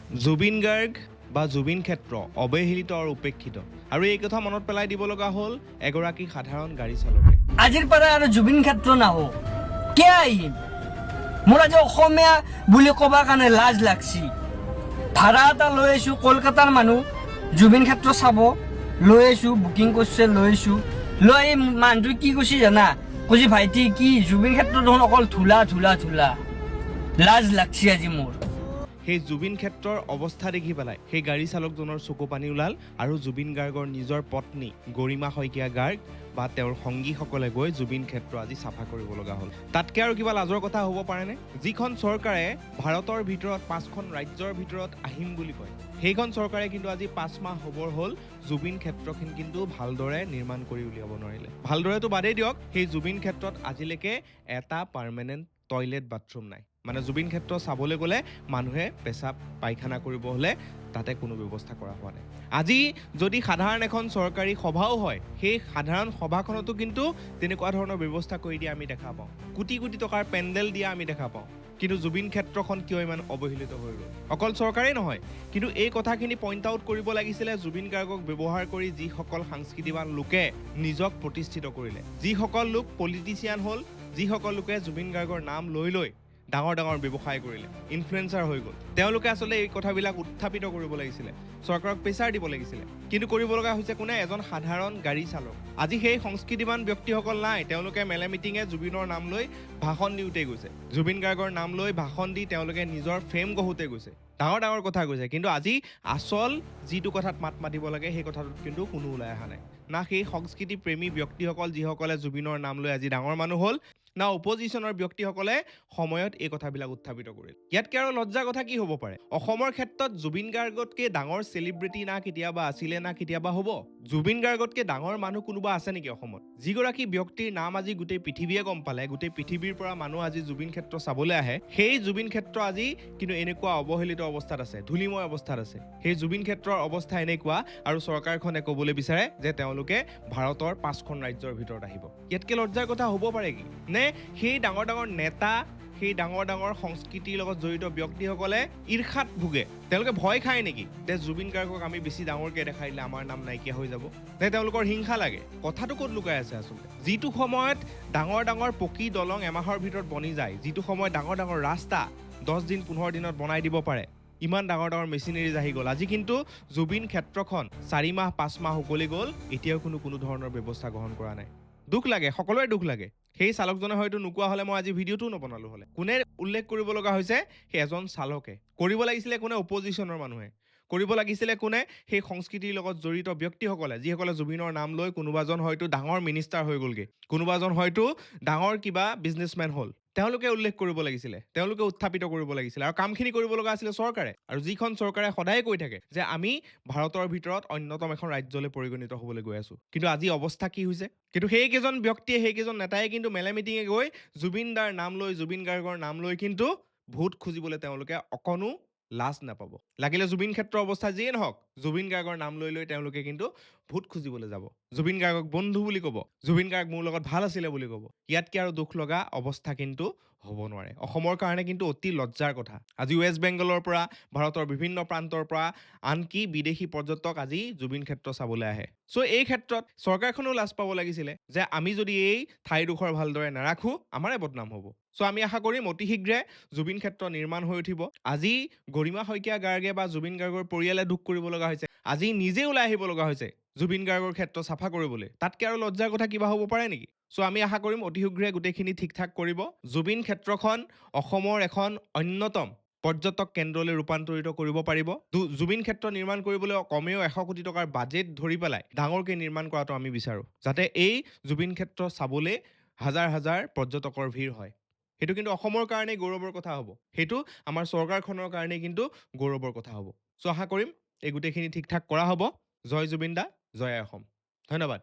জুবিন গাৰ্গ বা জুবিন ক্ষেত্ৰ অৱহেলিত আৰু উপেক্ষিত আৰু এই কথা মনত পেলাই দিব লগা হ'ল এগৰাকী সাধাৰণ গাড়ী চালকে। আজিৰ পৰা আৰু জুবিন ক্ষেত্ৰ নাহো কিয় আহিম? মোৰ আজি অসমীয়া বুলি ক'বৰ কাৰণে লাজ লাগছি। ভাড়া এটা লৈ আহিছোঁ, কলকাতাৰ মানুহ জুবিন ক্ষেত্ৰ চাব লৈ আহিছোঁ, বুকিং কৰিছে লৈ আহিছোঁ। লৈ এই মানুহটোৱে কি কৈছে জানা? কৈছে ভাইটি কি জুবিন ক্ষেত্ৰ দেখোন অকল ধূলা ধূলা ধূলা। লাজ লাগছি আজি মোৰ। সেই জুবিন ক্ষেত্ৰৰ অৱস্থা দেখি পেলাই সেই গাড়ী চালকজনৰ চকু পানী ওলাল আৰু জুবিন গাৰ্গৰ নিজৰ পত্নী গৰিমা শইকীয়া গাৰ্গ বা তেওঁৰ সংগীসকলে গৈ জুবিন ক্ষেত্ৰ আজি চাফা কৰিব লগা হ'ল। তাতকৈ আৰু কিবা লাজৰ কথা হ'ব পাৰেনে? যিখন চৰকাৰে ভাৰতৰ ভিতৰত 5খন ৰাজ্যৰ ভিতৰত আহিম বুলি কয়, সেইখন চৰকাৰে কিন্তু আজি 5 মাহ হ'বৰ হ'ল জুবিন ক্ষেত্ৰখিনি কিন্তু ভালদৰে নিৰ্মাণ কৰি উলিয়াব নোৱাৰিলে। ভালদৰেতো বাদেই দিয়ক, সেই জুবিন ক্ষেত্ৰত আজিলৈকে এটা পাৰ্মানেণ্ট টয়লেট বাথৰুম নাই। মানে জুবিন ক্ষেত্ৰ চাবলৈ গ'লে মানুহে পেচাব পায়খানা কৰিব হ'লে তাতে কোনো ব্যৱস্থা কৰা হোৱা নাই। আজি যদি সাধাৰণ এখন চৰকাৰী সভাও হয়, সেই সাধাৰণ সভাখনতো কিন্তু তেনেকুৱা ধৰণৰ ব্যৱস্থা কৰি দিয়া আমি দেখা পাওঁ। কোটি কোটি টকাৰ পেণ্ডেল দিয়া আমি দেখা পাওঁ। কিন্তু জুবিন ক্ষেত্ৰখন কিয় ইমান অৱহেলিত হৈ গ'ল? অকল চৰকাৰেই নহয়, কিন্তু এই কথাখিনি পইণ্ট আউট কৰিব লাগিছিলে জুবিন গাৰ্গক ব্যৱহাৰ কৰি যিসকল সাংস্কৃতিবান লোকে নিজক প্ৰতিষ্ঠিত কৰিলে, যিসকল লোক পলিটিচিয়ান হ'ল, যিসকল লোকে জুবিন গাৰ্গৰ নাম লৈ লৈ ডাঙৰ ডাঙৰ ব্যৱসায় কৰিলে, ইনফ্লুৱেঞ্চাৰ হৈ গ'ল, তেওঁলোকে আচলতে এই কথাবিলাক উত্থাপিত কৰিব লাগিছিলে, চৰকাৰক প্ৰেছাৰ দিব লাগিছিলে। কিন্তু কৰিব লগা হৈছে কোনে? এজন সাধাৰণ গাড়ী চালক। আজি সেই সংস্কৃতিবান ব্যক্তিসকল নাই, তেওঁলোকে মেলে মিটিঙে জুবিনৰ নাম লৈ ভাষণ দিওঁতে গৈছে, জুবিন গাৰ্গৰ নাম লৈ ভাষণ দি তেওঁলোকে নিজৰ ফ্ৰেম গঢ়োতে গৈছে, ডাঙৰ ডাঙৰ কথা কৈছে। কিন্তু আজি আচল যিটো কথাত মাত মাতিব লাগে সেই কথাটোত কিন্তু কোনো ওলাই অহা নাই। না সেই সংস্কৃতি প্ৰেমী ব্যক্তিসকল যিসকলে জুবিনৰ নাম লৈ আজি ডাঙৰ মানুহ হ'ল, না অপজিশ্যনৰ ব্যক্তিসকলে সময়ত এই কথাবিলাক উত্থাপিত কৰিল। ইয়াতকৈ আৰু লজ্জাৰ কথা কি হ'ব পাৰে? অসমৰ ক্ষেত্ৰত জুবিন গাৰ্গতকৈ ডাঙৰ চেলিব্ৰিটি না কেতিয়াবা আছিলে না কেতিয়াবা হ'ব। জুবিন গাৰ্গতকৈ ডাঙৰ মানুহ কোনোবা আছে নেকি অসমত? যিগৰাকী ব্যক্তিৰ নাম আজি গোটেই পৃথিৱীয়ে গম পালে, গোটেই পৃথিৱীৰ পৰা মানুহ আজি জুবিন ক্ষেত্ৰ চাবলৈ আহে, সেই জুবিন ক্ষেত্ৰ আজি কিন্তু এনেকুৱা অৱহেলিত অৱস্থাত আছে, ধূলিময় অৱস্থাত আছে। সেই জুবিন ক্ষেত্ৰৰ অৱস্থা এনেকুৱা আৰু চৰকাৰখনে ক'বলৈ বিচাৰে যে তেওঁলোকে ভাৰতৰ 5খন ৰাজ্যৰ ভিতৰত আহিব। ইয়াতকৈ লজ্জাৰ কথা হ'ব পাৰে কি? নে সেই ডাঙৰ ডাঙৰ নেতা, সেই ডাঙৰ ডাঙৰ সংস্কৃতিৰ লগত জড়িত ব্যক্তিসকলে ঈৰ্ষাত ভোগে? তেওঁলোকে ভয় খায় নেকি যে জুবিন গাৰ্গক আমি বেছি ডাঙৰকৈ দেখাই দিলে আমাৰ নাম নাইকিয়া হৈ যাব? নে তেওঁলোকৰ হিংসা লাগে? কথাটো ক'ত লুকাই আছে আচলতে? যিটো সময়ত ডাঙৰ ডাঙৰ পকী দলং এমাহৰ ভিতৰত বনি যায়, যিটো সময়ত ডাঙৰ ডাঙৰ ৰাস্তা 10 দিন 15 দিনত বনাই দিব পাৰে, ইমান ডাঙৰ ডাঙৰ মেচিনেৰিজ আহি গ'ল, আজি কিন্তু জুবিন ক্ষেত্ৰখন 4 মাহ 5 মাহ উকলি গ'ল, এতিয়াও কোনো ধৰণৰ ব্যৱস্থা গ্ৰহণ কৰা নাই। দুখ লাগে, সকলোৰে দুখ লাগে। সেই চালকজনে হয়তো নোকোৱা হ'লে মই আজি ভিডিঅ'টোও নবনালোঁ হ'লে। কোনে উল্লেখ কৰিব লগা হৈছে? সেই এজন চালকে। কৰিব লাগিছিলে কোনে? অপজিশ্যনৰ মানুহে। কৰিব লাগিছিলে কোনে? সেই সংস্কৃতিৰ লগত জড়িত ব্যক্তিসকলে, যিসকলে জুবিনৰ নাম লৈ কোনোবাজন হয়তো ডাঙৰ মিনিষ্টাৰ হৈ গ'লগৈ, কোনোবাজন হয়তো ডাঙৰ কিবা বিজনেছমেন হ'ল। তেওঁলোকে উল্লেখ কৰিব লাগিছিলে, তেওঁলোকে উত্থাপিত কৰিব লাগিছিলে আৰু কামখিনি কৰিব লগা আছিলে চৰকাৰে। আৰু যিখন চৰকাৰে সদায় কৈ থাকে যে আমি ভাৰতৰ ভিতৰত অন্যতম এখন ৰাজ্যলৈ পৰিগণিত হ'বলৈ গৈ আছোঁ। কিন্তু আজি অৱস্থা কি হৈছে? কিন্তু সেইকেইজন ব্যক্তিয়ে, সেইকেইজন নেতাই কিন্তু মেলে মিটিঙে গৈ জুবিন দাৰ নাম লৈ, জুবিন গাৰ্গৰ নাম লৈ কিন্তু ভোট খুজিবলৈ তেওঁলোকে অকণো লাজ নাপাব। লাগিলে জুবিন ক্ষেত্ৰৰ অৱস্থা যিয়ে নহওক, জুবিন গাৰ্গৰ নাম লৈ লৈ তেওঁলোকে কিন্তু ভোট খুজিবলৈ যাব। জুবিন গাৰ্গক বন্ধু বুলি ক'ব, জুবিন গাৰ্গ মোৰ লগত ভাল আছিলে বুলি ক'ব। ইয়াতকৈ আৰু দুখ লগা অৱস্থা কিন্তু হ'ব নোৱাৰে। অসমৰ কাৰণে কিন্তু অতি লজ্জাৰ কথা। আজি ৱেষ্ট বেংগলৰ পৰা, ভাৰতৰ বিভিন্ন প্ৰান্তৰ পৰা, আনকি বিদেশী পৰ্যটক আজি জুবিন ক্ষেত্ৰ চাবলৈ আহে। চ' এই ক্ষেত্ৰত চৰকাৰখনেও লাজ পাব লাগিছিলে যে আমি যদি এই ঠাইডোখৰ ভালদৰে নাৰাখোঁ, আমাৰে বদনাম হ'ব। চ' আমি আশা কৰিম অতি শীঘ্ৰে জুবিন ক্ষেত্ৰ নিৰ্মাণ হৈ উঠিব। আজি গৰিমা শইকীয়া গাৰ্গে বা জুবিন গাৰ্গৰ পৰিয়ালে দুখ কৰিব লগা হৈছে, আজি নিজে ওলাই আহিব লগা হৈছে জুবিন গাৰ্গৰ ক্ষেত্ৰ চাফা কৰিবলৈ। তাতকৈ আৰু লজ্জাৰ কথা কিবা হ'ব পাৰে নেকি? চ' আমি আশা কৰিম অতি শীঘ্ৰে গোটেইখিনি ঠিক ঠাক কৰিব। জুবিন ক্ষেত্ৰখন অসমৰ এখন অন্যতম পৰ্যটক কেন্দ্ৰলৈ ৰূপান্তৰিত কৰিব পাৰিব। জুবিন ক্ষেত্ৰ নিৰ্মাণ কৰিবলৈ কমেও 100 কোটি টকাৰ বাজেট ধৰি পেলাই ডাঙৰকৈ নিৰ্মাণ কৰাটো আমি বিচাৰোঁ, যাতে এই জুবিন ক্ষেত্ৰ চাবলৈ হাজাৰ হাজাৰ পৰ্যটকৰ ভিৰ হয়। সেইটো কিন্তু অসমৰ কাৰণেই গৌৰৱৰ কথা হ'ব, সেইটো আমাৰ চৰকাৰখনৰ কাৰণেই কিন্তু গৌৰৱৰ কথা হ'ব। চ' আশা কৰিম এই গোটেইখিনি ঠিক ঠাক কৰা হ'ব। জয় জুবিন দা, জয় অসম। ধন্যবাদ।